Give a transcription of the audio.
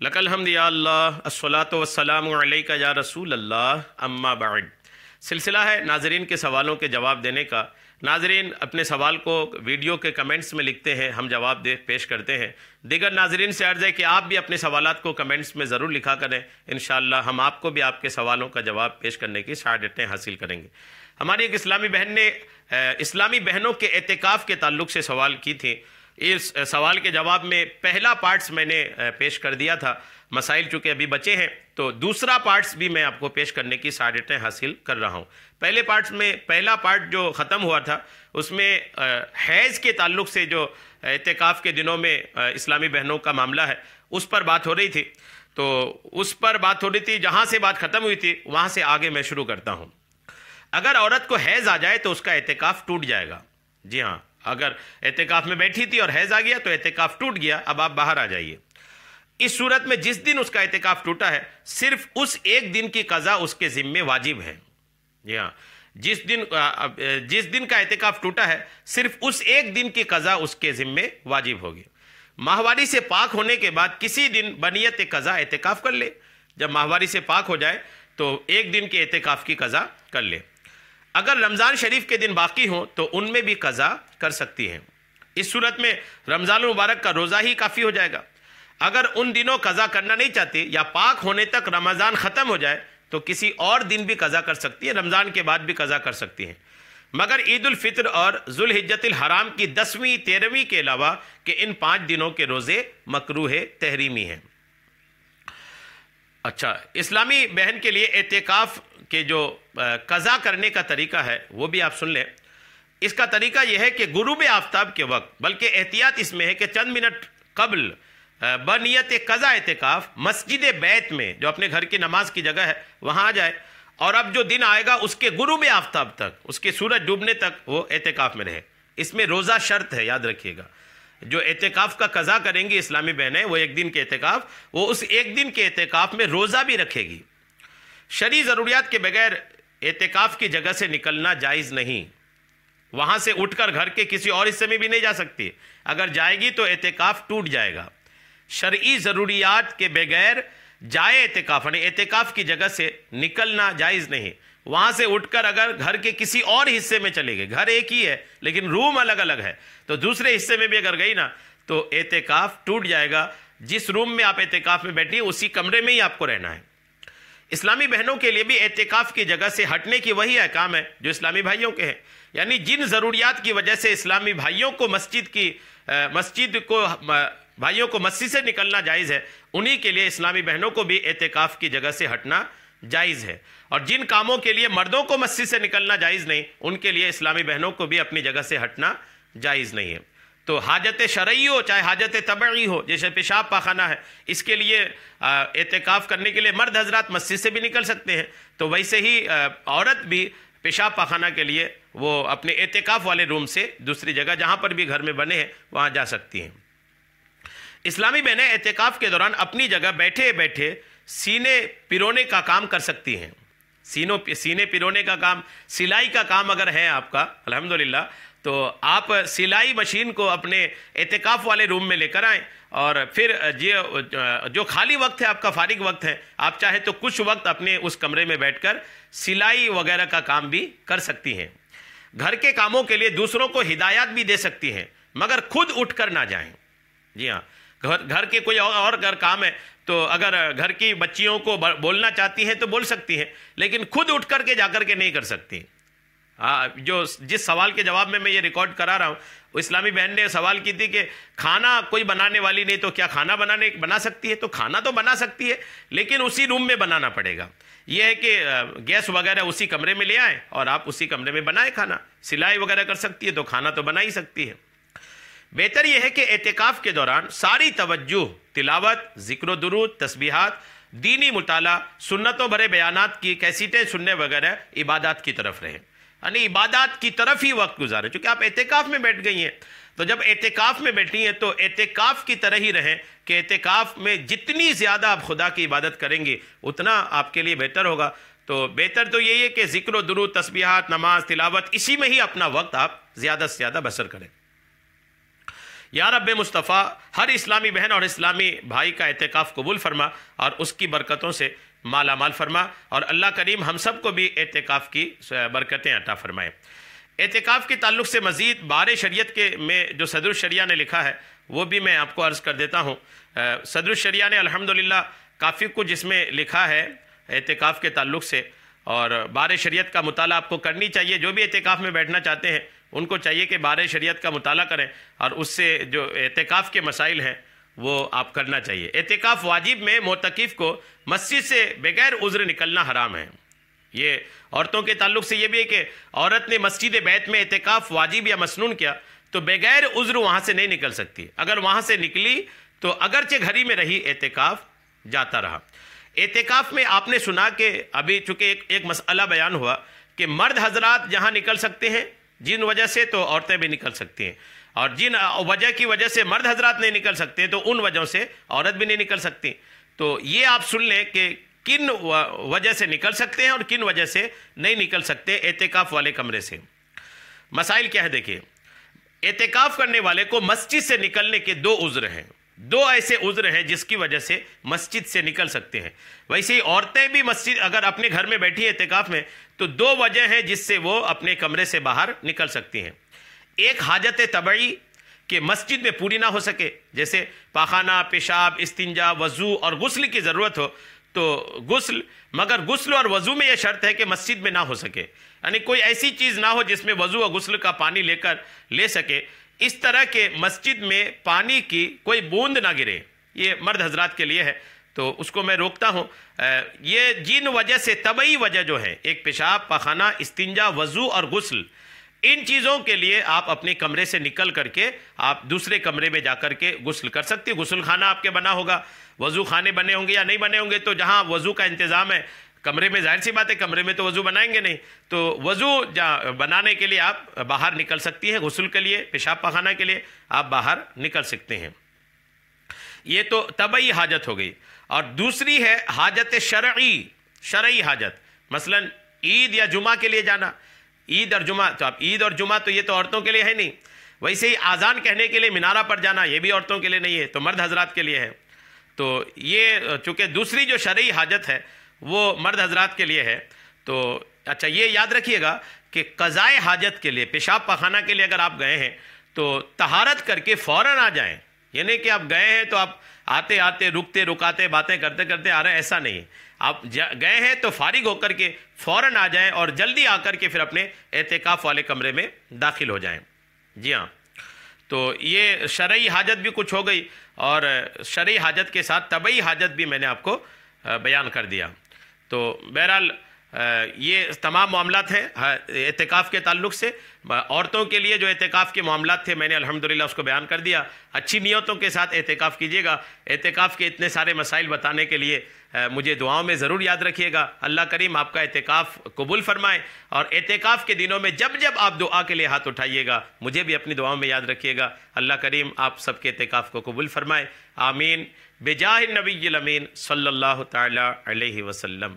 लकल हम्द या अल्लाह अस्सलातु वस्सलामु अलैका या रसूल अल्लाह अम्मा बाद। सिलसिला है नाजरीन के सवालों के जवाब देने का। नाजरीन अपने सवाल को वीडियो के कमेंट्स में लिखते हैं, हम जवाब पेश करते हैं। दीगर नाजरीन से अर्ज़ है कि आप भी अपने सवालात को कमेंट्स में ज़रूर लिखा करें। इंशाअल्लाह हम आपको भी आपके सवालों का जवाब पेश करने की सआदतें हासिल करेंगे। हमारी एक इस्लामी बहन ने इस्लामी बहनों के एतिकाफ़ के ताल्लुक़ से सवाल की थी। इस सवाल के जवाब में पहला पार्ट्स मैंने पेश कर दिया था। मसाइल चूँकि अभी बचे हैं तो दूसरा पार्ट्स भी मैं आपको पेश करने की सआदतें हासिल कर रहा हूँ। पहले पार्ट्स में पहला पार्ट जो ख़त्म हुआ था उसमें हैज़ के ताल्लुक़ से जो एतिकाफ़ के दिनों में इस्लामी बहनों का मामला है उस पर बात हो रही थी। तो उस पर बात हो रही थी, जहाँ से बात ख़त्म हुई थी वहाँ से आगे मैं शुरू करता हूँ। अगर औरत को हैज़ आ जाए तो उसका एतिकाफ़ टूट जाएगा। जी हाँ, अगर एतिकाफ़ में बैठी थी और हैज़ आ गया तो एतिकाफ़ टूट गया, अब आप बाहर आ जाइए। इस सूरत में जिस दिन उसका एतिकाफ़ टूटा है सिर्फ उस एक दिन की क़ज़ा उसके ज़िम्मे वाजिब है। जी हाँ, जिस दिन का एतिकाफ़ टूटा है सिर्फ उस एक दिन की क़ज़ा उसके ज़िम्मे वाजिब होगी। माहवारी से पाक होने के बाद किसी दिन बनियत क़ज़ा एतिकाफ़ कर ले। जब माहवारी से पाक हो जाए तो एक दिन के एतिकाफ़ की क़ज़ा कर ले। अगर रमज़ान शरीफ के दिन बाकी हों तो उनमें भी क़ज़ा कर सकती हैं। इस सूरत में रमज़ान मुबारक का रोज़ा ही काफ़ी हो जाएगा। अगर उन दिनों क़ज़ा करना नहीं चाहती या पाक होने तक रमज़ान ख़त्म हो जाए तो किसी और दिन भी क़ज़ा कर सकती है, रमज़ान के बाद भी क़ज़ा कर सकती हैं। मगर ईद उल फितर और ज़ुल्हिज्जतिल हराम की 10वीं 13वीं के अलावा के इन 5 दिनों के रोज़े मकरूह तहरीमी हैं। अच्छा, इस्लामी बहन के लिए एतिकाफ़ के जो क़ज़ा करने का तरीका है वो भी आप सुन लें। इसका तरीका यह है कि गुरूब आफ्ताब के वक्त, बल्कि एहतियात इसमें है कि चंद मिनट कबल बनियत क़ज़ा एतिकाफ़ मस्जिद बैत में, जो अपने घर की नमाज की जगह है, वहाँ आ जाए और अब जो दिन आएगा उसके गुरूब आफ्ताब तक, उसके सूरज डूबने तक वो एतिकाफ़ में रहे। इसमें रोज़ा शर्त है, याद रखिएगा। जो एतिकाफ़ का क़ज़ा करेंगी इस्लामी बहनें, वो एक दिन के एतिकाफ़, वो उस एक दिन के एतिकाफ़ में रोज़ा भी रखेगी। शरई ज़रूरियात के बगैर एतिकाफ़ की जगह से निकलना जायज़ नहीं। वहाँ से उठकर घर के किसी और हिस्से में भी नहीं जा सकती। अगर जाएगी तो एतिकाफ़ टूट जाएगा। शरई ज़रूरियात के बगैर जाए एतिकाफ़, यानी एतिकाफ़ की जगह से निकलना जायज़ नहीं। वहाँ से उठकर अगर घर के किसी और हिस्से में चले गए, घर एक ही है लेकिन रूम अलग अलग है, तो दूसरे हिस्से में भी अगर गई ना तो एतिकाफ़ टूट जाएगा। जिस रूम में आप एतिकाफ़ में बैठी उसी कमरे में ही आपको रहना है। इस्लामी बहनों के लिए भी एतिकाफ़ की जगह से हटने की वही अहकाम है जो इस्लामी भाइयों के हैं। यानी जिन ज़रूरियात की वजह से इस्लामी भाइयों को मस्जिद से निकलना जायज़ है, उन्हीं के लिए इस्लामी बहनों को भी एतिकाफ़ की जगह से हटना जायज़ है। और जिन कामों के लिए मर्दों को मस्जिद से निकलना जायज़ नहीं, उनके लिए इस्लामी बहनों को भी अपनी जगह से हटना जायज़ नहीं है। तो हाजत शरई हो चाहे हाजत तबई हो, जैसे पेशाब पाखाना है, इसके लिए एतिकाफ़ करने के लिए मर्द हजरात मस्जिद से भी निकल सकते हैं, तो वैसे ही औरत भी पेशाब पाखाना के लिए वो अपने एतिकाफ़ वाले रूम से दूसरी जगह जहाँ पर भी घर में बने हैं वहाँ जा सकती हैं। इस्लामी बहनें एतिकाफ़ के दौरान अपनी जगह बैठे बैठे सीने पिरोने का काम कर सकती हैं। सीने पिरोने का काम, सिलाई का काम अगर है आपका, अल्हम्दुलिल्लाह, तो आप सिलाई मशीन को अपने एतिकाफ़ वाले रूम में लेकर आएँ और फिर जो खाली वक्त है, आपका फारिग वक्त है, आप चाहे तो कुछ वक्त अपने उस कमरे में बैठकर सिलाई वगैरह का काम भी कर सकती हैं। घर के कामों के लिए दूसरों को हिदायत भी दे सकती हैं, मगर खुद उठकर ना जाएं। जी हाँ, घर के कोई और अगर काम है तो अगर घर की बच्चियों को बोलना चाहती हैं तो बोल सकती हैं, लेकिन खुद उठ कर के जाकर के नहीं कर सकती। जिस सवाल के जवाब में मैं ये रिकॉर्ड करा रहा हूँ, इस्लामी बहन ने सवाल की थी कि खाना कोई बनाने वाली नहीं तो क्या खाना बना सकती है? तो खाना तो बना सकती है लेकिन उसी रूम में बनाना पड़ेगा। यह है कि गैस वगैरह उसी कमरे में ले आए और आप उसी कमरे में बनाए खाना। सिलाई वगैरह कर सकती है तो खाना तो बना ही सकती है। बेहतर यह है कि एतिकाफ़ के दौरान सारी तवज्जो तिलावत, ज़िक्र दुरूद, तस्बीहात, दीनी मुताला, सुन्नतों भरे बयानात की कैसेटें सुनने वगैरह इबादत की तरफ रहे। यानी इबादत की तरफ ही वक्त गुजारें। चूँकि आप एतिकाफ़ में बैठ गई हैं तो जब एतिकाफ़ में बैठी हैं तो एतिकाफ़ की तरह ही रहें कि एतिकाफ़ में जितनी ज़्यादा आप खुदा की इबादत करेंगे उतना आपके लिए बेहतर होगा। तो बेहतर तो यही है कि ज़िक्र दुरूद, तस्बीहात, नमाज, तिलावत, इसी में ही अपना वक्त आप ज़्यादा से ज़्यादा बसर करें। یا رب مصطفیٰ ہر اسلامی بہن اور اسلامی بھائی کا اعتکاف قبول فرما اور اس کی برکتوں سے مالا مال فرما، اور اللہ کریم ہم سب کو بھی اعتکاف کی برکتیں عطا فرمائے۔ اعتکاف کے تعلق سے مزید بار شریعت کے میں جو صدر الشریعہ نے لکھا ہے وہ بھی میں آپ کو عرض کر دیتا ہوں۔ صدر الشریعہ نے الحمدللہ کافی کچھ جس میں لکھا ہے اعتکاف کے تعلق سے، اور بار شریعت کا مطالعہ آپ کو کرنی چاہیے۔ جو بھی اعتکاف میں بیٹھنا چاہتے ہیں ان کو چاہیے کہ بار شریعت کا مطالعہ کریں، اور اس سے جو اعتکاف کے مسائل ہیں وہ آپ کرنا چاہیے۔ اعتکاف واجب میں معتکف کو مسجد سے بغیر عذر نکلنا حرام ہے۔ یہ عورتوں کے تعلق سے یہ بھی ہے کہ عورت نے مسجد بیت میں اعتکاف واجب یا مسنون کیا تو بغیر عذر وہاں سے نہیں نکل سکتی۔ اگر وہاں سے نکلی تو اگرچہ گھر ہی میں رہی اعتکاف جاتا رہا۔ اعتکاف میں آپ نے سنا کہ ابھی چونکہ ایک مسئلہ بیان ہوا کہ مرد حضرات جہاں نکل سکتے ہیں جن وجہ سے تو عورتیں بھی نکل سکتی ہیں، اور جن وجہ کی وجہ سے مرد حضرات نہیں نکل سکتے ہیں تو ان وجہوں سے عورت بھی نہیں نکل سکتی۔ تو یہ آپ سن لیں کہ کن وجہ سے نکل سکتے ہیں اور کن وجہ سے نہیں نکل سکتے اعتکاف والے کمرے سے۔ مسائل کیا ہے دیکھیے، اعتکاف کرنے والے کو مسجد سے نکلنے کے دو عذر ہیں، دو ایسے عذر ہیں جس کی وجہ سے مسجد سے نکل سکتے ہیں۔ ویسے ہی عورتیں بھی مسجد اگر اپنے گھر میں بیٹھی ہیں اعتکاف میں تو دو وجہ ہیں جس سے وہ اپنے کمرے سے باہر نکل سکتی ہیں۔ ایک حاجت طبعی کہ مسجد میں پوری نہ ہو سکے، جیسے پاخانہ، پیشاب، استنجا، وضو اور غسل کی ضرورت ہو تو غسل، مگر غسل اور وضو میں یہ شرط ہے کہ مسجد میں نہ ہو سکے، یعنی کوئی ایسی چیز نہ ہو جس میں وضو اور غسل کا پانی لے سکے، اس طرح کے مسجد میں پانی کی کوئی بوند نہ گرے۔ یہ مرد حضرات کے لیے ہے تو اس کو میں روکتا ہوں۔ یہ جن وجہ سے طبعی وجہ جو ہے، ایک پیشاب، پاخانہ، استنجا، وضو اور غسل، ان چیزوں کے لیے آپ اپنے کمرے سے نکل کر کے آپ دوسرے کمرے میں جا کر کے غسل کر سکتے۔ غسل خانہ آپ کے بنا ہوگا، وضو خانے بنے ہوں گے یا نہیں بنے ہوں گے، تو جہاں وضو کا انتظام ہے کمرے میں، ظاہر سی بات ہے کمرے میں تو وضو بنائیں گے نہیں، تو وضو بنانے کے لیے آپ باہر نکل سکتی ہیں، غسل کے لیے، پیشاب پاخانہ کے لیے آپ باہر نکل سکتے ہیں۔ یہ تو طبعی حاجت ہو گئی۔ اور دوسری ہے حاجت شرعی حاجت، مثلا عید یا جمعہ کے لیے جانا۔ عید اور جمعہ تو اب عید اور جمعہ تو یہ تو عورتوں کے لیے ہے نہیں، ویسے ہی آذان کہنے کے لیے مینارہ پر جانا یہ بھی عورتوں کے لیے نہیں ہے، تو مرد حضرات کے لیے ہے۔ تو یہ چونکہ دوسری جو شرعی حاجت ہے وہ مرد حضرات کے لیے ہے، تو اچھا یہ یاد رکھیے گا کہ قضائے حاجت کے لیے، پیشاب پاخانہ کے لیے اگر آپ گئے ہیں تو طہارت کر کے فوراً آ جائیں، یعنی کہ آپ گئے ہیں تو آپ آتے آتے رکتے رکاتے باتیں کرتے کرتے آ رہے ہیں، ایسا نہیں ہے۔ آپ گئے ہیں تو فارغ ہو کر کے فوراً آ جائیں اور جلدی آ کر کے پھر اپنے اعتکاف والے کمرے میں داخل ہو جائیں۔ جی ہاں، تو یہ شرعی حاجت بھی کچھ ہو گئی، اور شرعی حاجت کے ساتھ طبعی حاجت بھی میں نے آپ کو بیان کر دیا۔ تو بہرحال یہ تمام معاملات ہیں اعتکاف کے تعلق سے۔ عورتوں کے لیے جو اعتکاف کے معاملات تھے میں نے الحمدللہ اس کو بیان کر دیا۔ اچھی نیتوں کے ساتھ اعتکاف کیجیے گا۔ اعتکاف کے اتنے سارے مسائل بتانے کے لیے مجھے دعاؤں میں ضرور یاد رکھیے گا۔ اللہ کریم آپ کا اعتکاف قبول فرمائے، اور اعتکاف کے دنوں میں جب جب آپ دعا کے لیے ہاتھ اٹھائیے گا مجھے بھی اپنی دعاؤں میں یاد رکھیے گا۔ اللہ کریم آپ سب کے اعتکاف کو قبول فرمائے، آمین، بجاہ النبی الامین صلی اللہ تعالی علیہ وسلم۔